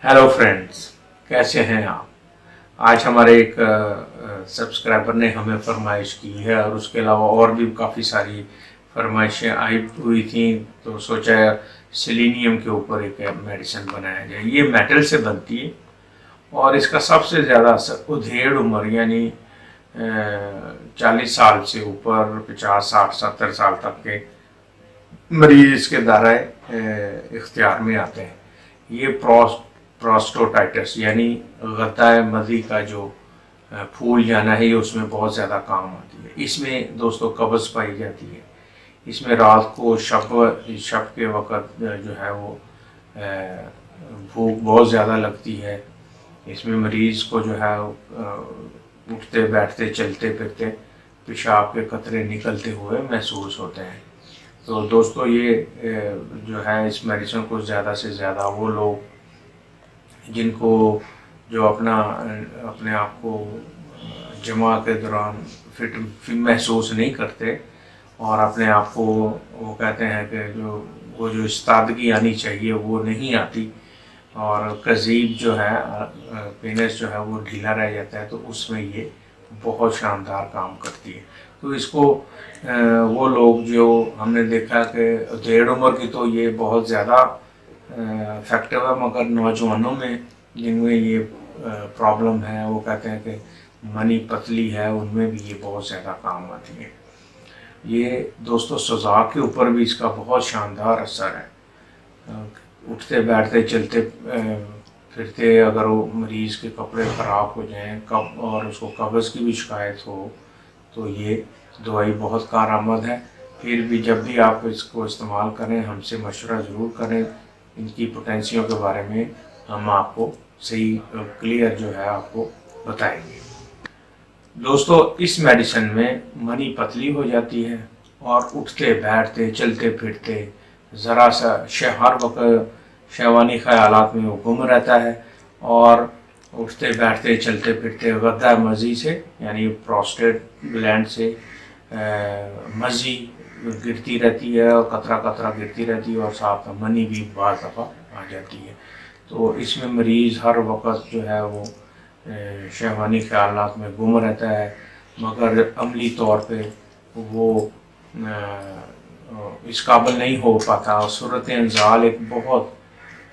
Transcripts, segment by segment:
Hello friends, कैसे हैं आप। आज हमारे एक सब्सक्राइबर ने हमें फरमाइश की है और उसके अलावा और भी काफ़ी सारी फरमाइशें आई हुई थी, तो सोचा सेलेनियम के ऊपर एक मेडिसिन बनाया जाए। ये मेटल से बनती है और इसका सबसे ज़्यादा असर उधेड़ उम्र यानी 40 साल से ऊपर 50 60 70 साल तक के मरीज इसके दायरे इख्तियार में आते हैं। ये प्रोस्टोटाइटिस यानी गद्दाए मदी का जो फूल जाना है, ये उसमें बहुत ज़्यादा काम आती है। इसमें दोस्तों कब्ज़ पाई जाती है। इसमें रात को शब के वक़्त जो है वो भूख बहुत ज़्यादा लगती है। इसमें मरीज़ को जो है उठते बैठते चलते फिरते पेशाब के कतरे निकलते हुए महसूस होते हैं। तो दोस्तों ये जो है इस मेडिसिन को ज़्यादा से ज़्यादा वो लोग जिनको जो अपने आप को जमा के दौरान फिट महसूस नहीं करते और अपने आप को वो कहते हैं कि जो इस्तादगी आनी चाहिए वो नहीं आती और कज़ीब जो है पेनिस जो है वो ढीला रह जाता है, तो उसमें ये बहुत शानदार काम करती है। तो इसको वो लोग जो हमने देखा कि डेढ़ उम्र की तो ये बहुत ज़्यादा इफेक्टिव है, मगर नौजवानों में जिनमें ये प्रॉब्लम है, वो कहते हैं कि मनी पतली है, उनमें भी ये बहुत ज़्यादा काम आती है। ये दोस्तों सजा के ऊपर भी इसका बहुत शानदार असर है। उठते बैठते चलते फिरते अगर वो मरीज़ के कपड़े ख़राब हो जाएं और उसको कब्ज़ की भी शिकायत हो, तो ये दवाई बहुत कारआमद है। फिर भी जब भी आप इसको इस्तेमाल करें, हमसे मशवरा ज़रूर करें। इनकी पोटेंशियों के बारे में हम आपको सही क्लियर जो है आपको बताएंगे। दोस्तों इस मेडिसिन में मनी पतली हो जाती है और उठते बैठते चलते फिरते ज़रा सा हर वक्त शैवानी ख़यालात में वो गुम रहता है और उठते बैठते चलते फिरते गद्दा मज़ी से यानी प्रोस्टेट ग्लैंड से मज़ी गिरती रहती है और कतरा कतरा गिरती रहती है और साथ में मनी भी बाज़ दफ़ा आ जाती है। तो इसमें मरीज़ हर वक्त जो है वो शैवानी ख़यालात में गुम रहता है, मगर अमली तौर पे वो इस काबिल नहीं हो पाता। सूरत इंजाल एक बहुत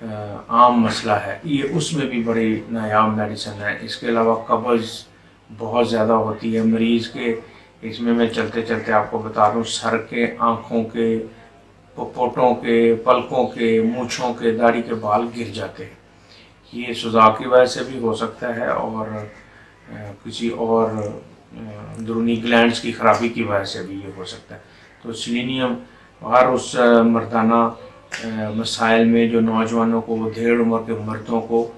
आम मसला है, ये उसमें भी बड़ी नायाब मेडिसिन है। इसके अलावा कब्ज़ बहुत ज़्यादा होती है मरीज़ के। इसमें मैं चलते चलते आपको बता दूं, सर के, आँखों के, पोटों के, पलकों के, मूँछों के, दाढ़ी के बाल गिर जाते हैं। ये सुजा की वजह से भी हो सकता है और किसी और अंदरूनी ग्लैंड्स की ख़राबी की वजह से भी ये हो सकता है। तो सेलेनियम हर उस मर्दाना मसाइल में जो नौजवानों को, डेढ़ उम्र के मर्दों को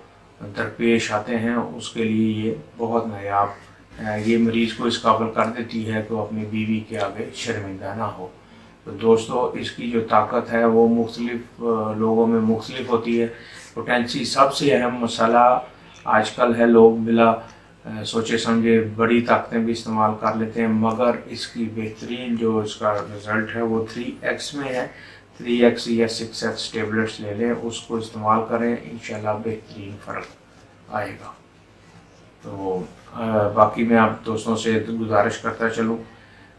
दरपेश आते हैं, उसके लिए ये बहुत नायाब ये मरीज़ को इस काबिल कर देती है कि वो अपनी बीवी के आगे शर्मिंदा ना हो। तो दोस्तों इसकी जो ताकत है वो मुख्तलिफ लोगों में मुख्तलिफ होती है। पोटेंसी सबसे अहम मसाला आजकल है, लोग बिला सोचे समझे बड़ी ताकतें भी इस्तेमाल कर लेते हैं, मगर इसकी बेहतरीन जो इसका रिज़ल्ट है वो 3x में है। 3x या 6x टेबलेट्स ले लें, उसको इस्तेमाल करें, इंशाल्लाह बेहतरीन फ़र्क आएगा। तो बाकी मैं आप दोस्तों से गुजारिश करता चलूँ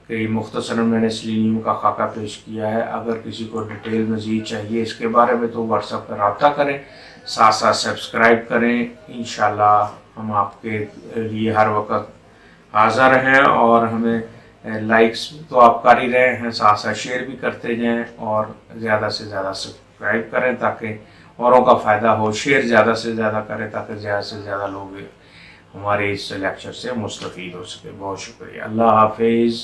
कि मुख्तसरन मैंने सेलेनियम का खाका पेश किया है। अगर किसी को डिटेल मज़ीद चाहिए इसके बारे में तो व्हाट्सएप पर रब्ता करें, साथ साथ सब्सक्राइब करें। इंशाल्लाह हम आपके लिए हर वक्त हाज़िर हैं और हमें लाइक्स तो आप कर ही रहे हैं, साथ साथ शेयर भी करते जाएं और ज़्यादा से ज़्यादा सब्सक्राइब करें ताकि औरों का फ़ायदा हो। शेयर ज़्यादा से ज़्यादा करें ताकि ज़्यादा से ज़्यादा लोग हमारे इस लेक्चर से मुस्तफ़ीद हो सके। बहुत शुक्रिया। अल्लाह हाफिज़।